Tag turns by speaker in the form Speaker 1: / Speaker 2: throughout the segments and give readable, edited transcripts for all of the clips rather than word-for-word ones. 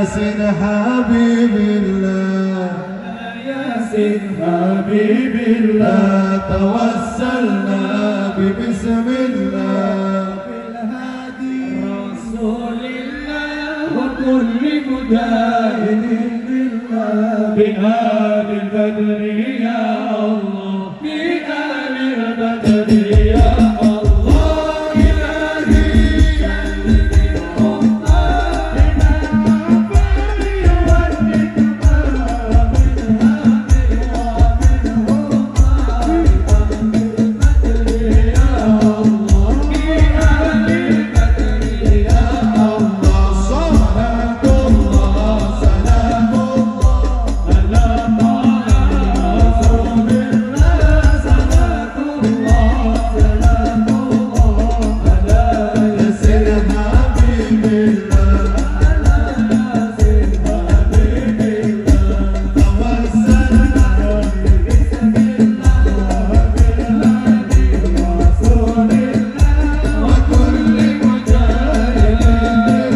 Speaker 1: ياسين حبيب الله ياسين حبيب الله توسلنا ببسم الله بالهادي رسول الله وكل مجاهد لله بآل البدر يا الله بآل البدر يا الله إلهي شلني وطارنا عبالي والنكمة من هادي ومن هدى يا الله بآل البدر يا الله صلاة الله سلام الله على طه رسول الله صلاة الله سلام الله على ياسين حبيب الله على ياسين حبيب الله توسلنا ببسم الله بالهادي رسول الله وكل مجاهد لله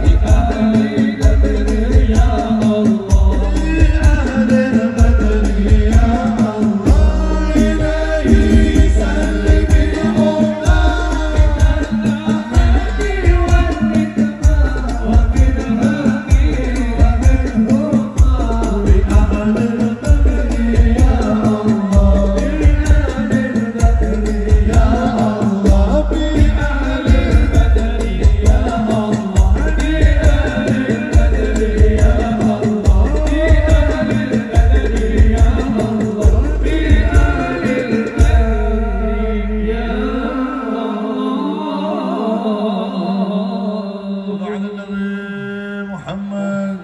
Speaker 1: بأهل البدر يا الله بأهل البدر يا الله إلهي سلم الأمة من الأحد والنكمة ومن هادي ومن هدى بأهل البدر يا الله بأهل البدر يا الله بأهل البدر يا الله بأهل البدر يا الله بأهل البدر يا الله بأهل البدر يا الله على النبي محمد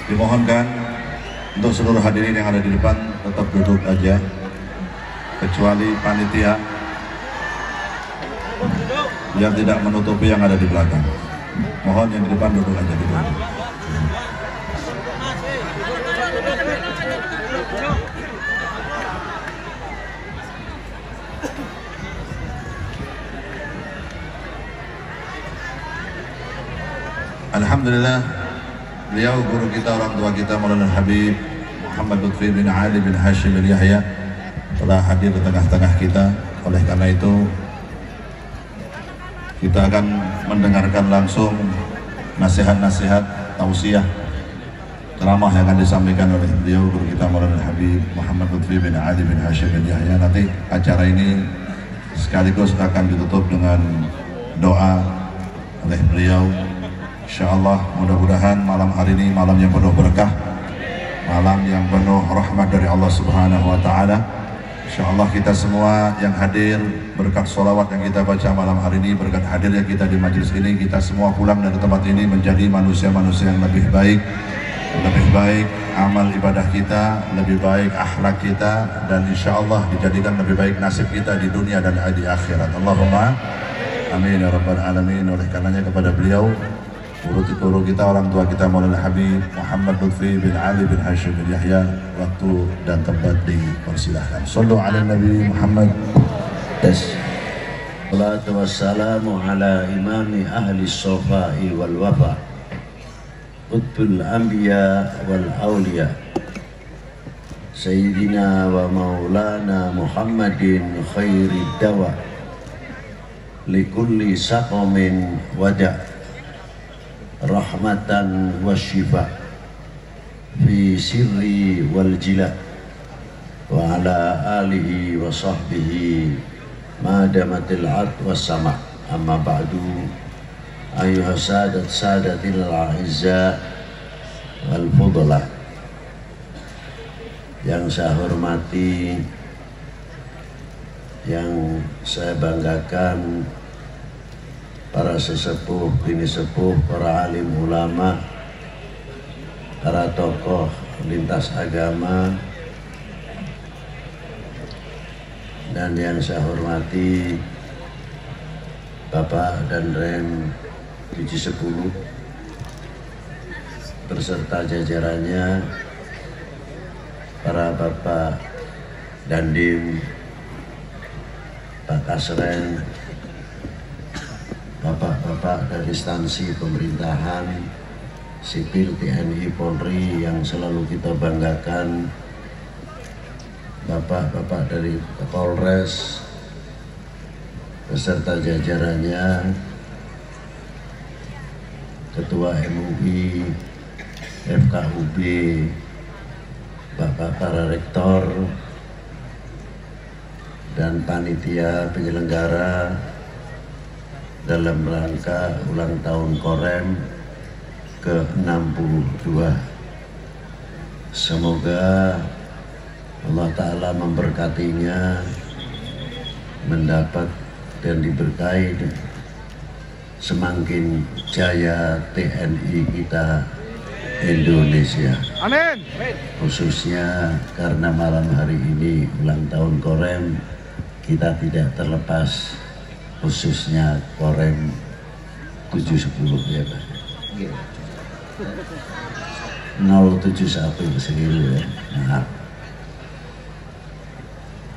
Speaker 1: Dimohonkan untuk seluruh hadirin yang ada di depan tetap duduk aja, kecuali panitia yang tidak menutupi yang ada di belakang. Mohon yang di depan duduk aja dulu. Alhamdulillah, beliau guru kita, orang tua kita, Maulana Habib Muhammad Lutfi bin Ali bin Hashim bin Yahya telah hadir di tengah-tengah kita. Oleh karena itu kita akan mendengarkan langsung nasihat-nasihat, tausiah, ceramah yang akan disampaikan oleh beliau guru kita Maulana Habib Muhammad Lutfi bin Ali bin Hashim bin Yahya. Nanti acara ini sekaligus akan ditutup dengan doa oleh beliau. InsyaAllah mudah-mudahan malam hari ini malam yang penuh berkah, malam yang penuh rahmat dari Allah Subhanahu wa Ta'ala. InsyaAllah kita semua yang hadir, berkat sholawat yang kita baca malam hari ini, berkat hadirnya kita di majelis ini, kita semua pulang dari tempat ini menjadi manusia-manusia yang lebih baik amal ibadah kita, lebih baik akhlak kita, dan InsyaAllah dijadikan lebih baik nasib kita di dunia dan di akhirat. Allahumma amin ya rabbal alamin. Oleh karenanya kepada beliau, guru kita, orang tua kita Maulana Habib Muhammad Lutfi bin Ali bin Hashim bin Yahya, waktu dan tempat dipersilahkan. Sallu ala Nabi Muhammad. Salatu wassalamu ala imami ahli sofai wal wafa, qutbul anbiya wal awliya, Sayyidina wa maulana Muhammadin khairi dawa, likulli saqamin wada, rahmatan wa shifa fi sirri wal jila,
Speaker 2: wa ala alihi wa sahbihi ma damatil ard was sama. Amma ba'du, ayuha sadatil a'izza wal fudala, yang saya hormati, yang saya banggakan, para sesepuh, bini sepuh, para alim ulama, para tokoh lintas agama, dan yang saya hormati Bapak dan Rem 710 beserta jajarannya, para Bapak Dandim, Pak Kasren, Bapak-bapak dari instansi pemerintahan, sipil, TNI, Polri yang selalu kita banggakan, Bapak-bapak dari Polres beserta jajarannya, Ketua MUI, FKUB, Bapak para Rektor, dan panitia penyelenggara dalam rangka ulang tahun Korem ke-62. Semoga Allah Ta'ala memberkatinya, mendapat dan diberkahi semakin jaya TNI kita Indonesia.
Speaker 3: Amin.
Speaker 2: Khususnya karena malam hari ini ulang tahun Korem, kita tidak terlepas khususnya Korem 710 ya Pak. 071 segitu ya. Maaf.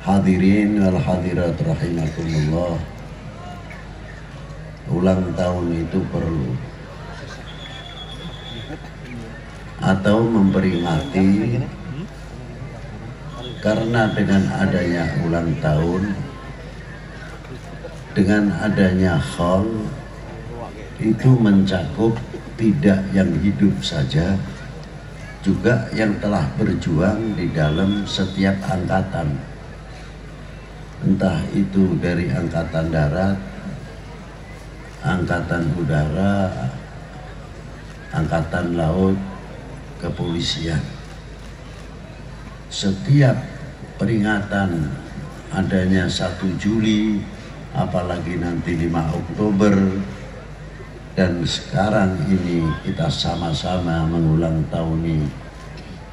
Speaker 2: Hadirin wal hadirat rahimakumullah. Ulang tahun itu perlu atau memperingati, karena dengan adanya ulang tahun, dengan adanya haul itu mencakup tidak yang hidup saja, juga yang telah berjuang di dalam setiap angkatan, entah itu dari angkatan darat, angkatan udara, angkatan laut, kepolisian. Setiap peringatan adanya 1 Juli, apalagi nanti 5 Oktober, dan sekarang ini kita sama-sama mengulang tahun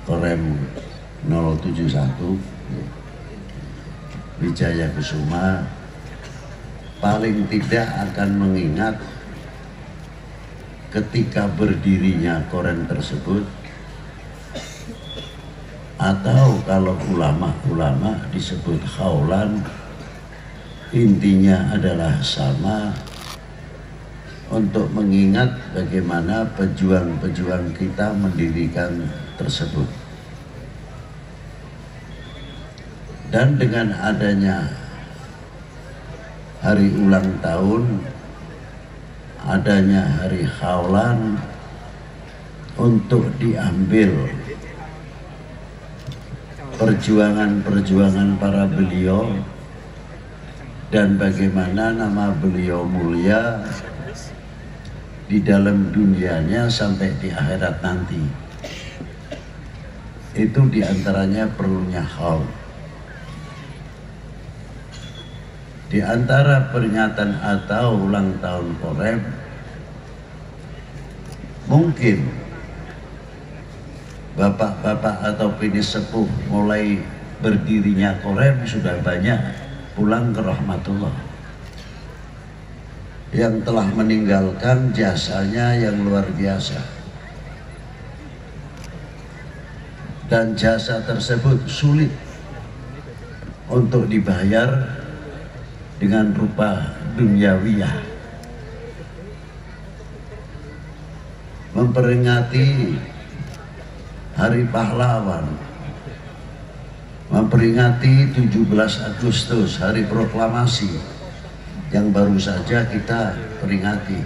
Speaker 2: Korem 071 Wijaya Kusuma, paling tidak akan mengingat ketika berdirinya Korem tersebut, atau kalau ulama-ulama disebut khaulan, intinya adalah sama, untuk mengingat bagaimana pejuang-pejuang kita mendirikan tersebut. Dan dengan adanya hari ulang tahun, adanya hari khaulan, untuk diambil perjuangan-perjuangan para beliau dan bagaimana nama beliau mulia di dalam dunianya sampai di akhirat nanti. Itu diantaranya perlunya haul. Di antara peringatan atau ulang tahun Korem, mungkin bapak-bapak atau bini sepuh mulai berdirinya Korem sudah banyak pulang ke rahmatullah, yang telah meninggalkan jasanya yang luar biasa, dan jasa tersebut sulit untuk dibayar dengan rupa duniawiyah. Memperingati Hari Pahlawan, memperingati 17 Agustus, Hari Proklamasi yang baru saja kita peringati.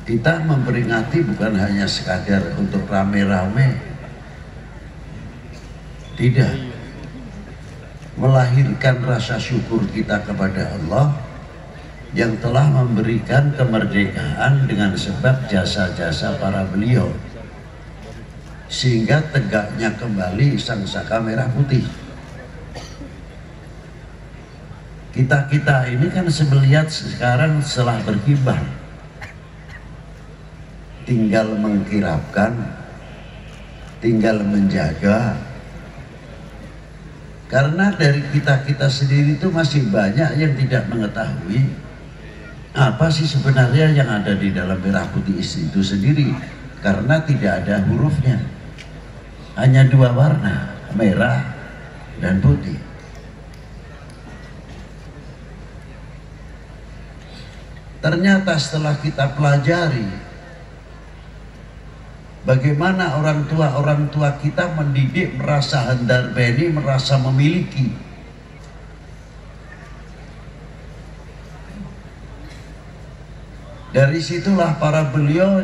Speaker 2: Kita memperingati bukan hanya sekadar untuk rame-rame, Tidak. Melahirkan rasa syukur kita kepada Allah yang telah memberikan kemerdekaan dengan sebab jasa-jasa para beliau, sehingga tegaknya kembali Sangsaka Merah Putih. Kita ini kan melihat sekarang setelah berkibar, tinggal mengkirapkan, tinggal menjaga. Karena dari kita sendiri itu masih banyak yang tidak mengetahui apa sih sebenarnya yang ada di dalam merah putih itu sendiri, karena tidak ada hurufnya, hanya dua warna, merah dan putih. Ternyata setelah kita pelajari bagaimana orang tua kita mendidik merasa handar beni, merasa memiliki. Dari situlah para beliau,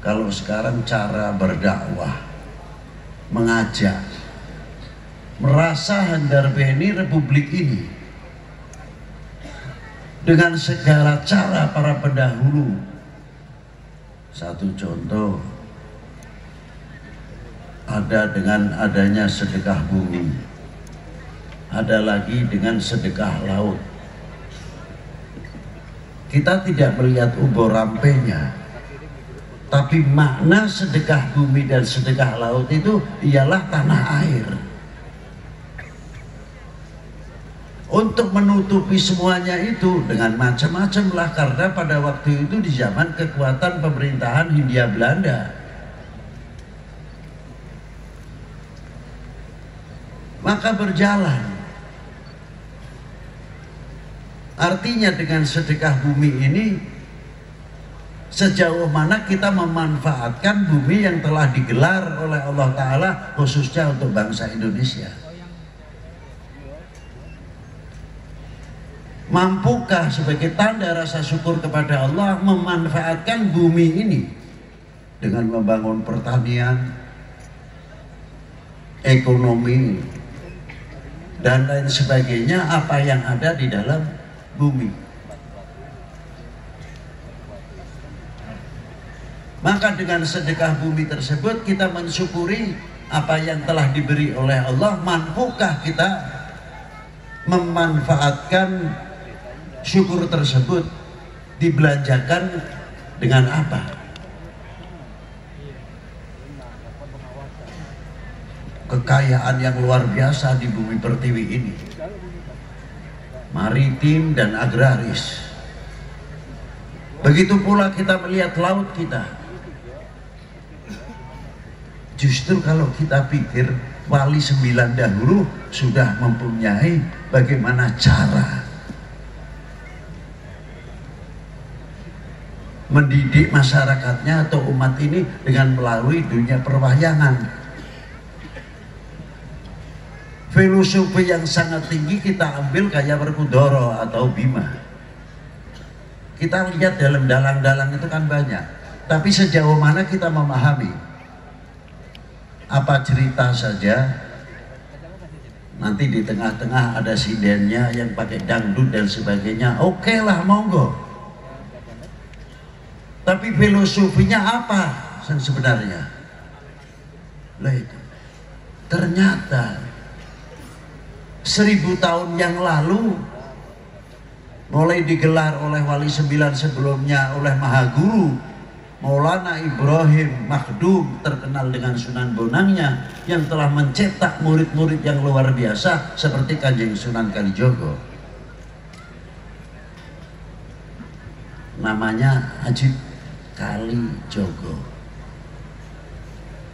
Speaker 2: kalau sekarang cara berdakwah, mengajak, merasa handar beni republik ini dengan segala cara para pendahulu. Satu contoh, ada dengan adanya sedekah bumi, ada lagi dengan sedekah laut. Kita tidak melihat ubur rampenya, tapi makna sedekah bumi dan sedekah laut itu ialah tanah air. Untuk menutupi semuanya itu dengan macam-macam lah, karena pada waktu itu di zaman kekuatan pemerintahan Hindia Belanda. Maka berjalan. Artinya dengan sedekah bumi ini, sejauh mana kita memanfaatkan bumi yang telah digelar oleh Allah Ta'ala khususnya untuk bangsa Indonesia. Mampukah sebagai tanda rasa syukur kepada Allah memanfaatkan bumi ini dengan membangun pertanian, ekonomi, dan lain sebagainya, apa yang ada di dalam bumi. Maka dengan sedekah bumi tersebut kita mensyukuri apa yang telah diberi oleh Allah. Mampukah kita memanfaatkan syukur tersebut? Dibelanjakan dengan apa? Kekayaan yang luar biasa di bumi pertiwi ini, maritim dan agraris. Begitu pula kita melihat laut kita. Justru kalau kita pikir Wali 9 dahulu sudah mempunyai bagaimana cara mendidik masyarakatnya atau umat ini dengan melalui dunia perwahyangan. Filosofi yang sangat tinggi kita ambil kayak Werkudara atau Bima. Kita lihat dalam dalang-dalang itu kan banyak, tapi sejauh mana kita memahami? Apa cerita saja, nanti di tengah-tengah ada sindennya yang pakai dangdut dan sebagainya, oke lah, monggo. Tapi filosofinya apa sebenarnya? Lah itu. Ternyata 1000 tahun yang lalu mulai digelar oleh Wali 9 sebelumnya oleh Mahaguru Maulana Ibrahim Makhdum, terkenal dengan Sunan Bonangnya, yang telah mencetak murid-murid yang luar biasa seperti Kanjeng Sunan Kalijogo. Namanya Ajib Kalijogo.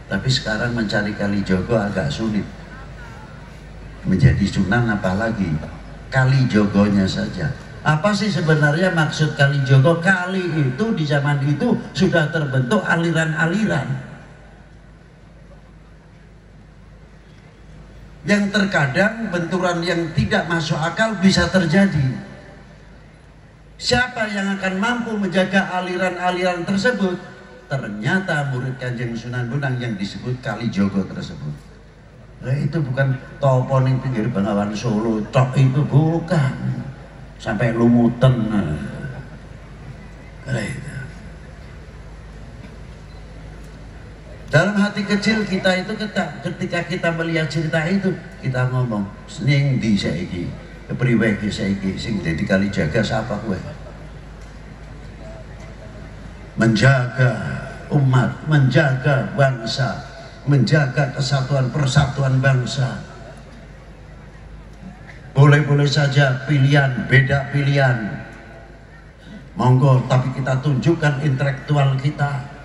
Speaker 2: Tapi sekarang mencari Kalijogo agak sulit. Menjadi Sunan apalagi Kalijogonya saja. Apa sih sebenarnya maksud Kalijogo? Kali itu di zaman itu sudah terbentuk aliran-aliran yang terkadang benturan yang tidak masuk akal bisa terjadi. Siapa yang akan mampu menjaga aliran-aliran tersebut? ternyata murid Kanjeng Sunan Bonang yang disebut Kalijogo tersebut. Nah, itu bukan topo ning pinggir Bengawan Solo tok, itu bukan sampai lumutan. Nah, itu. Dalam hati kecil kita itu ketika kita melihat cerita itu, kita ngomong, ning ndi saiki, kepriwe iki saiki sing dadi Kalijaga sapa kowe? Menjaga umat, menjaga bangsa, menjaga kesatuan persatuan bangsa. Boleh-boleh saja pilihan, beda pilihan, monggo, tapi kita tunjukkan intelektual kita.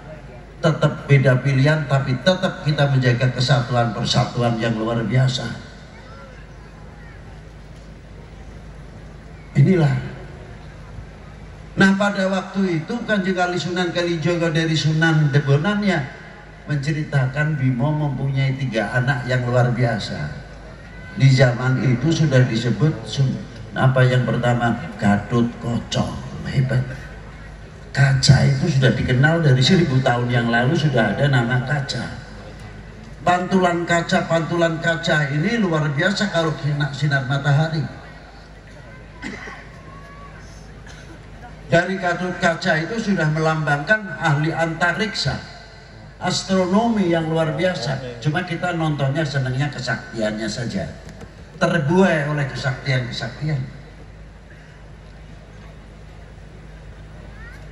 Speaker 2: Tetap beda pilihan, tapi tetap kita menjaga kesatuan persatuan yang luar biasa. Inilah. Nah, pada waktu itu Kanjeng Kali Sunan Kalijogo dari Sunan Debonannya menceritakan Bimo mempunyai 3 anak yang luar biasa. Di zaman itu sudah disebut apa yang pertama, Gatot Kaca, hebat. Kaca itu sudah dikenal dari 1000 tahun yang lalu, sudah ada nama kaca. Pantulan kaca ini luar biasa kalau kena sinar matahari. Dari Gatot Kaca itu sudah melambangkan ahli antariksa, astronomi yang luar biasa. Cuma kita nontonnya senangnya kesaktiannya saja, terbuai oleh kesaktian.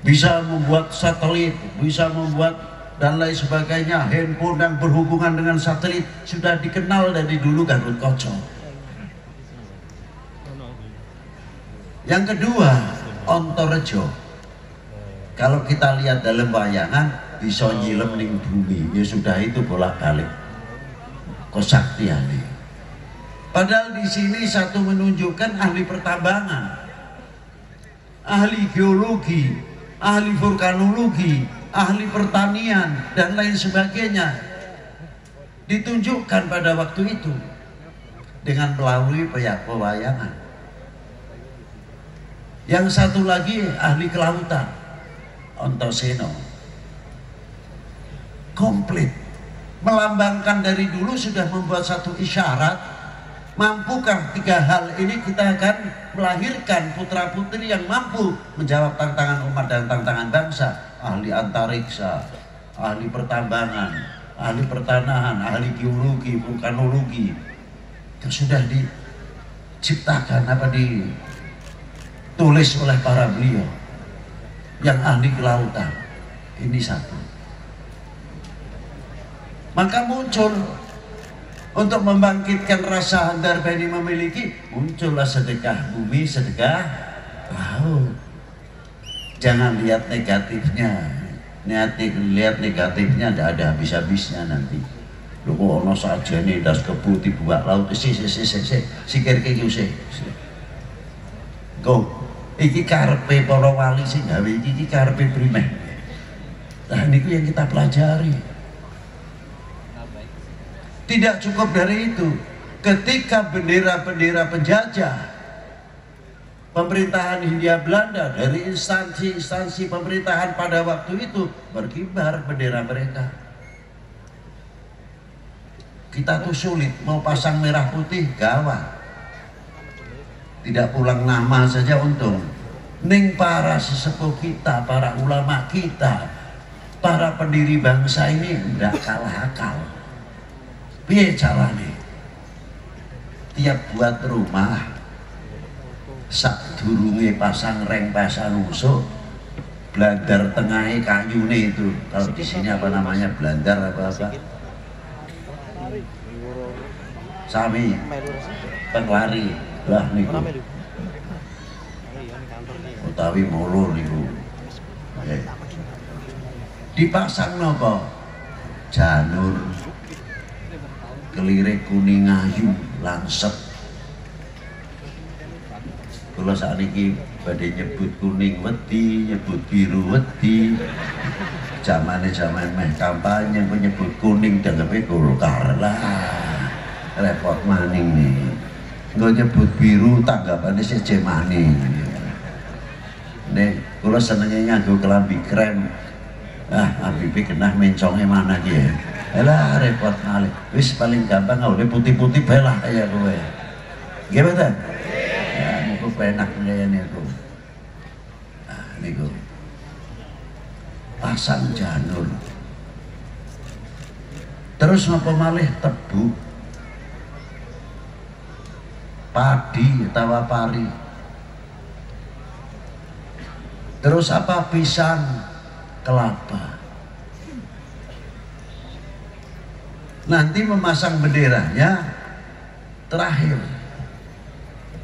Speaker 2: Bisa membuat satelit, bisa membuat dan lain sebagainya. Handphone yang berhubungan dengan satelit sudah dikenal dari dulu Gatot Kaca. Yang kedua, Antareja. Kalau kita lihat dalam wayangan, bisa nyilem ning bumi, ya sudah, itu bolak-balik kesaktian. Padahal di sini satu menunjukkan ahli pertambangan, ahli geologi, ahli vulkanologi, ahli pertanian, dan lain sebagainya ditunjukkan pada waktu itu dengan melalui pewayangan. Yang satu lagi ahli kelautan, Antasena, komplit melambangkan dari dulu sudah membuat satu isyarat. Mampukah 3 hal ini kita akan melahirkan putra-putri yang mampu menjawab tantangan umat dan tantangan bangsa. Ahli antariksa, ahli pertambangan, ahli pertanahan, ahli geologi, vulkanologi. Itu sudah diciptakan, ditulis oleh para beliau. Yang ahli kelautan, ini satu. Maka muncul, untuk membangkitkan rasa Handarbani memiliki, muncullah sedekah bumi, sedekah laut. Jangan lihat negatifnya, lihat negatifnya tidak ada habis-habisnya nanti. Lho kok ono saja nih das kebu dibuat laut, sikir iki usih. Kok iki karepe para wali sing gawe iki karepe primeh. Nah niku yang kita pelajari. Tidak cukup dari itu, ketika bendera-bendera penjajah pemerintahan Hindia Belanda, dari instansi-instansi pemerintahan pada waktu itu berkibar bendera mereka. Kita tuh sulit mau pasang merah putih, gawat. Tidak pulang nama saja untung. Ning para sesepuh kita, para ulama kita, para pendiri bangsa ini tidak kalah akal. Piye carane? Tiap buat rumah, sak durunge pasang reng, pasang usuk, blandar tengahnya kayune itu. Kalau di sini apa namanya, blandar apa? Sami, penglari lah niku. Utawi molo niku. Dipasang napa? Janur, kelirik kuning ayu langsep. Kalau saat ini badai nyebut kuning wedi, nyebut biru wedi. Zaman meh kampanye menyebut kuning dan Golkar lah. Repot maning nih. Nggak nyebut biru tanggapannya si maning. Nih, kalau senengnya nganggo kelambi krem, Habibie kena mencongnya mana dia? Elah repot kali. Wis paling gampang udah putih-putih belah kayak gue. Gimana? Ya, muka penak kayaknya tuh. Nah, ini gue pasang janur. Terus ngapa malih tebu, padi, tawa pari. Terus apa? Pisang, kelapa. Nanti memasang benderanya terakhir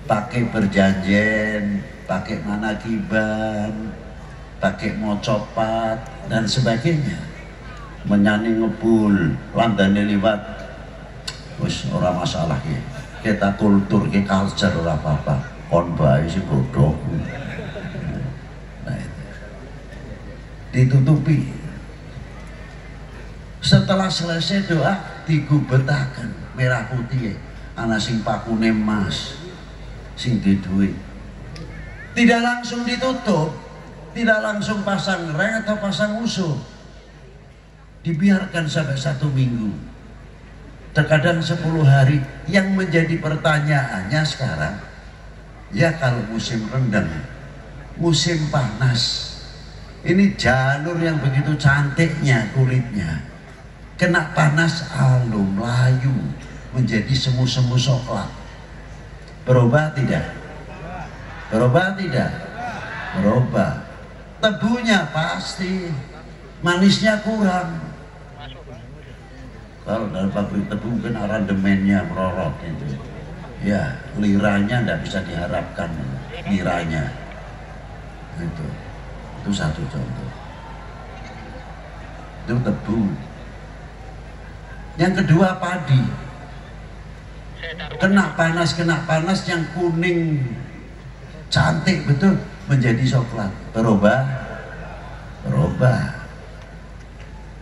Speaker 2: pakai perjanjian, pakai manakiban, pakai mocopat dan sebagainya. Menyanyi ngebul, landane liwat, wis ora masalah ya. Kita kultur, kita culture ora apa-apa. Kon bae sing bodoh. Nah, itu. Ditutupi. Setelah selesai doa digubetaken merah putih ana sing pakune emas sing duwe. Tidak langsung ditutup, tidak langsung pasang reng atau pasang usuh, dibiarkan sampai 1 minggu, terkadang 10 hari. Yang menjadi pertanyaannya sekarang, ya kalau musim rendang, musim panas, ini janur yang begitu cantiknya kulitnya kena panas alum, layu, menjadi semu-semu coklat. Berubah tidak? Berubah tidak? Berubah. Tebunya pasti, manisnya kurang. Kalau dari pabrik tebu mungkin arandemennya merorot itu. Ya, liranya tidak bisa diharapkan, liranya. Itu satu contoh. Itu tebu. Yang kedua padi, kena panas yang kuning cantik betul menjadi coklat. Berubah.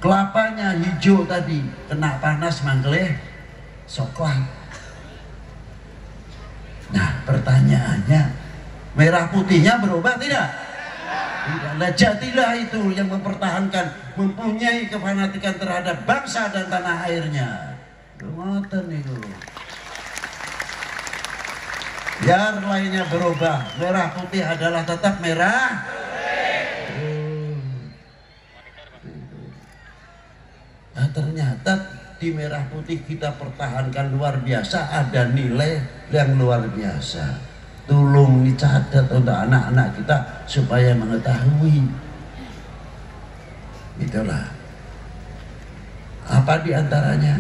Speaker 2: Kelapanya hijau tadi kena panas mangkeleh coklat. Nah pertanyaannya, merah putihnya berubah tidak? Tidak. Jatilah itu yang mempertahankan, mempunyai kefanatikan terhadap bangsa dan tanah airnya. Ngoten itu. Biar lainnya berubah, merah putih adalah tetap merah. Nah, ternyata di merah putih kita pertahankan luar biasa, ada nilai yang luar biasa. Tolong dicatat untuk anak-anak kita supaya mengetahui. Itulah. Apa diantaranya?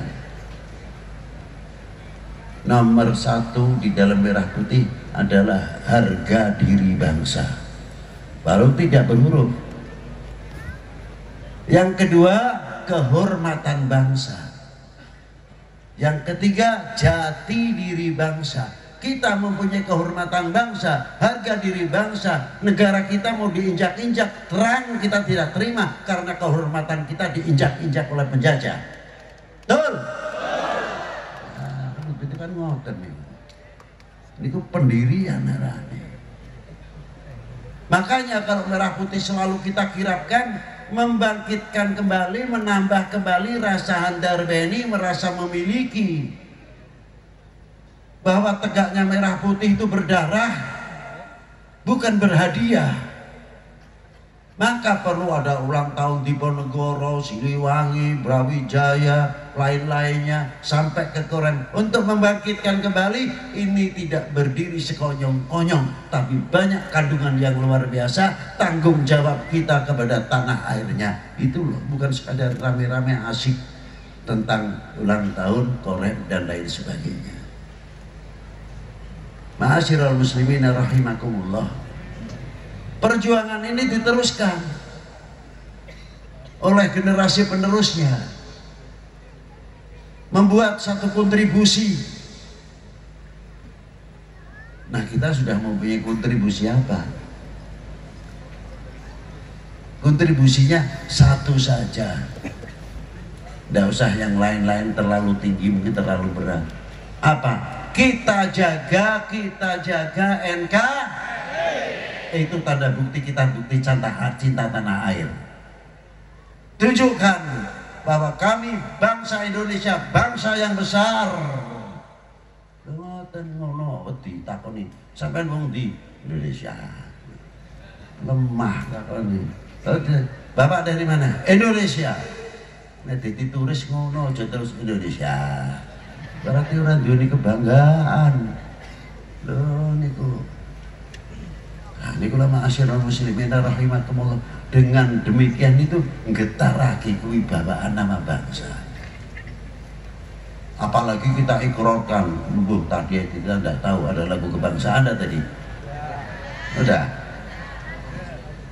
Speaker 2: Nomor 1 di dalam merah putih adalah harga diri bangsa. Baru tidak berhuruf. Yang kedua, kehormatan bangsa. Yang ketiga, jati diri bangsa. Kita mempunyai kehormatan bangsa, harga diri bangsa. Negara kita mau diinjak-injak, terang kita tidak terima karena kehormatan kita diinjak-injak oleh penjajah. Betul? Nah, itu kan ngoten nih. Ini ku pendirian merah nih. Makanya kalau merah putih selalu kita kirapkan, membangkitkan kembali, menambah kembali rasa handar beni, merasa memiliki. Bahwa tegaknya merah putih itu berdarah, bukan berhadiah. Maka perlu ada ulang tahun Diponegoro, Siliwangi, Brawijaya, lain-lainnya sampai ke Korem untuk membangkitkan kembali. Ini tidak berdiri sekonyong-konyong, tapi banyak kandungan yang luar biasa. Tanggung jawab kita kepada tanah airnya. Itu loh, bukan sekadar rame-rame asik tentang ulang tahun Korem dan lain sebagainya. Ma'asyiral muslimin rahimakumullah. Perjuangan ini diteruskan oleh generasi penerusnya, membuat satu kontribusi. Nah, kita sudah mempunyai kontribusi apa? Kontribusinya satu saja. Tidak usah yang lain-lain terlalu tinggi, mungkin terlalu berat. Apa? Kita jaga NKRI. Itu tanda bukti kita, bukti cinta tanah air. Tunjukkan bahwa kami bangsa Indonesia, bangsa yang besar. Ngoten ngono wedi takoni, sampean wong di Indonesia. Lemah takoni. Bapak dari mana? Indonesia. Nek dadi turis ngono aja terus Indonesia. Berarti orang duweni kebanggaan. Loh niku. Nah, niku lama asyirul muslimin rahimakumullah. Dengan demikian itu nggetarake kewibawaan nama bangsa. Apalagi kita ikrarkan, tadi kita tidak tahu ada lagu kebangsaan ada tadi. Udah.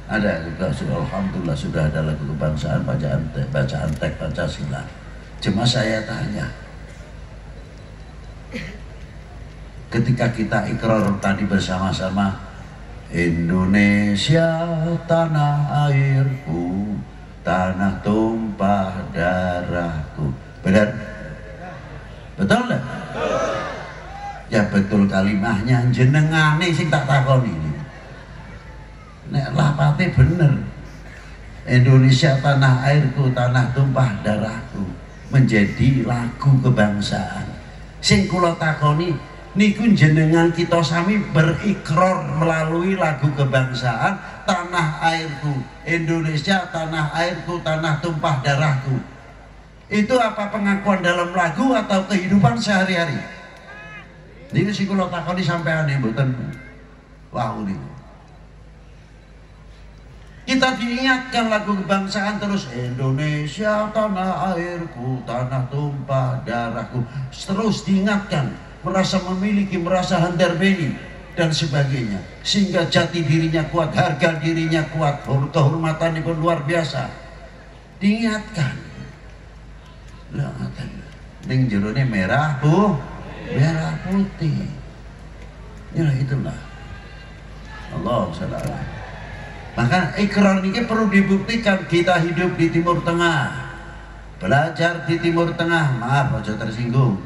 Speaker 2: Ada juga sudah, alhamdulillah sudah ada lagu kebangsaan, bacaan teks Pancasila. Cuma saya tanya, ketika kita ikrar tadi bersama-sama, Indonesia tanah airku, tanah tumpah darahku, benar? Betul nggak? Ya betul kalimahnya, jenengane sing tak takoni ini. Nek lapate bener. Indonesia tanah airku, tanah tumpah darahku, menjadi lagu kebangsaan. Sing kula takoni niku jenengan kita sami berikrar melalui lagu kebangsaan, tanah airku, Indonesia tanah airku, tanah tumpah darahku. Itu apa pengakuan dalam lagu atau kehidupan sehari-hari? Niku sing kula takoni sampean mboten. Wow niku. Kita diingatkan lagu kebangsaan terus, Indonesia tanah airku, tanah tumpah darahku, terus diingatkan, merasa memiliki, merasa handarbeni dan sebagainya, sehingga jati dirinya kuat, harga dirinya kuat, kehormatan itu luar biasa. Diingatkan. Lah ngaten. Ning jerone merah merah putih. Ya itulah. Allah sallallahu. Maka ikrar ini perlu dibuktikan. Kita hidup di Timur Tengah, belajar di Timur Tengah, maaf aja tersinggung.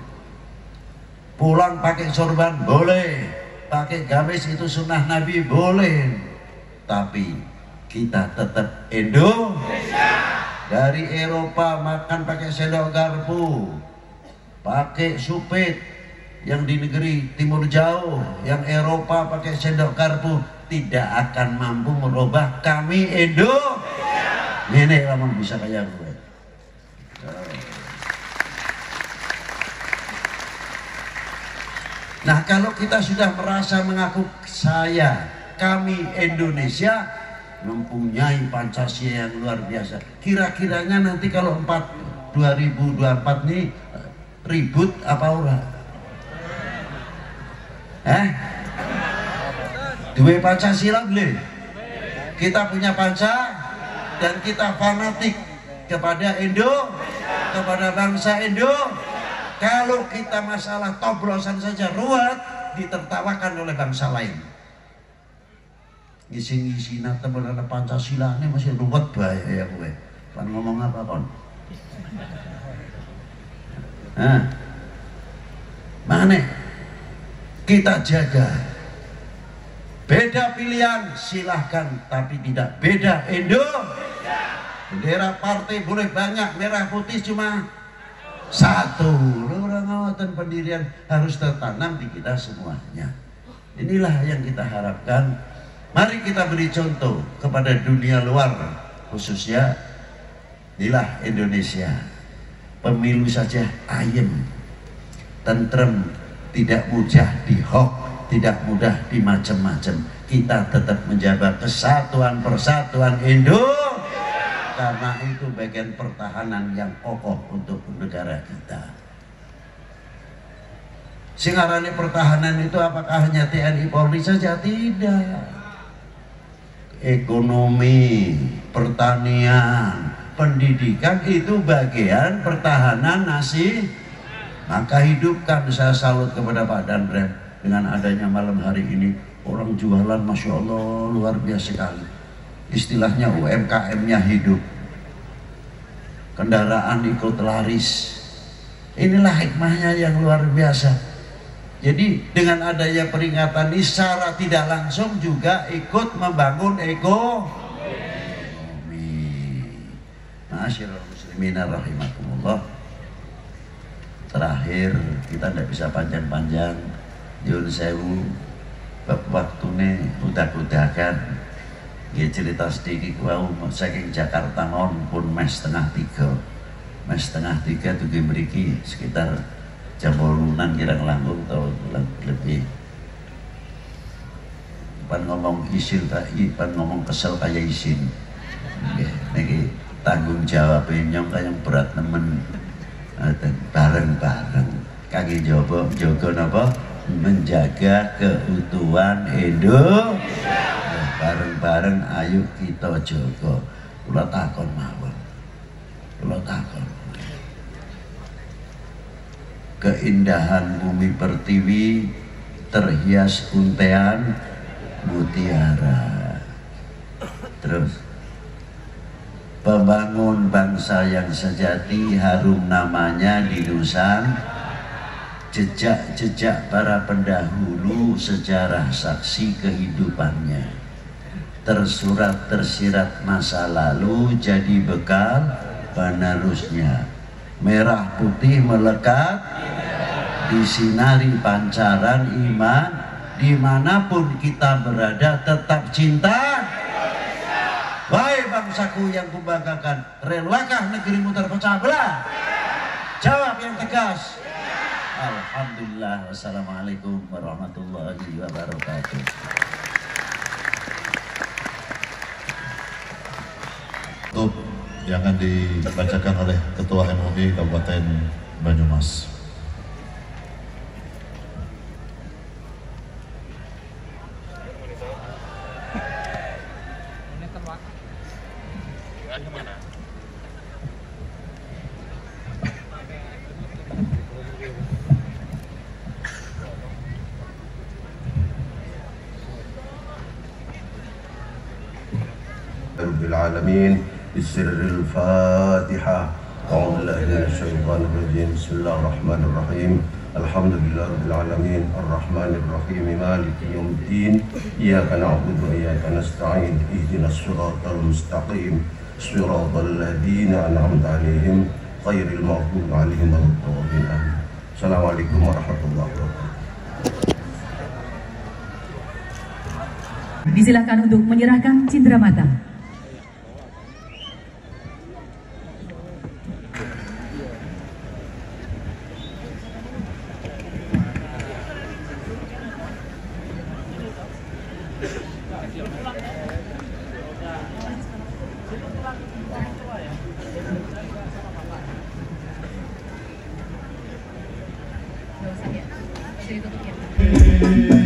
Speaker 2: Pulang pakai sorban boleh, pakai gamis itu sunnah Nabi boleh, tapi kita tetap Indonesia. Dari Eropa makan pakai sendok garpu, pakai supit. Yang di negeri timur jauh, yang Eropa pakai sendok garpu, tidak akan mampu merubah kami Indonesia. Ini lamun bisa kayak gue. Nah kalau kita sudah merasa mengaku kami Indonesia, mempunyai Pancasila yang luar biasa. Kira-kiranya nanti kalau 2024 ini ribut apa ora? Dua Pancasila boleh. Kita punya dan kita fanatik kepada kepada bangsa Indo. Kalau kita masalah toblosan saja ruwet, ditertawakan oleh bangsa lain. Ngisi-ngisina teman Pancasila ini masih ruwet bahaya ya gue. Pan ngomong apa kon? Mana? Kita jaga. Beda pilihan silahkan, tapi tidak beda Indonesia. Bendera partai boleh banyak, merah putih cuma satu. Orang ngawatan pendirian harus tertanam di kita semuanya. Inilah yang kita harapkan. Mari kita beri contoh kepada dunia luar, khususnya inilah Indonesia. Pemilu saja ayem, tentrem, tidak mudah dihok, tidak mudah dimacem-macem. Kita tetap menjaga kesatuan persatuan Indonesia, karena itu bagian pertahanan yang kokoh untuk negara kita. Singarane pertahanan itu apakah hanya TNI Polri saja? Tidak. Ekonomi, pertanian, pendidikan itu bagian pertahanan Maka hidupkan, saya salut kepada Pak Danrem dengan adanya malam hari ini. Orang jualan Masya Allah luar biasa sekali. Istilahnya UMKM-nya hidup. Kendaraan ikut laris. Inilah hikmahnya yang luar biasa. Jadi dengan adanya peringatan ini secara tidak langsung juga ikut membangun ekonomi. Nah Masyiral muslimin rahimakumullah. Terakhir kita tidak bisa panjang-panjang, nyuwun sewu waktune udak-udakan. Nggih cerita sedikit wau saking Jakarta mawon pun mes setengah 3. Mes setengah 3 tuge mriki sekitar jam 8-an kirang langkung atau lebih. Pan ngomong isin pan ngomong kesel kaya isin. Nggih niki tanggung jawab nyong kaya berat nemen. Bareng-bareng kaki jogo napa menjaga keutuhan Indonesia. Bareng-bareng ayo kita jaga. Kula takon mawon, kula takon keindahan bumi pertiwi terhias untean mutiara. Terus pembangun bangsa yang sejati harum namanya di Nusantara. Jejak-jejak para pendahulu sejarah saksi kehidupannya tersurat tersirat masa lalu jadi bekal penerusnya. Merah putih melekat disinari pancaran iman, dimanapun kita berada tetap cinta. Wahai bangsaku yang kubanggakan, relakah negerimu terpecah belah? Jawab yang tegas. Alhamdulillah. Wassalamualaikum warahmatullahi wabarakatuh.
Speaker 1: Tutup yang akan dibacakan oleh Ketua MUI Kabupaten Banyumas.
Speaker 3: Rabbil alamin. بسر الفاتحة. أعوذ بالله من الشيطان الرجيم. بسم الله الرحمن الرحيم. الحمد لله رب العالمين الرحمن الرحيم مالك يوم الدين. إياك نعبد وإياك نستعين. اهدنا الصراط المستقيم صراط الذين أنعمت عليهم غير المغضوب عليهم ولا الضالين. السلام عليكم ورحمة الله وبركاته.
Speaker 4: Disilakan untuk menyerahkan cindera mata. Bisa ditutup ya.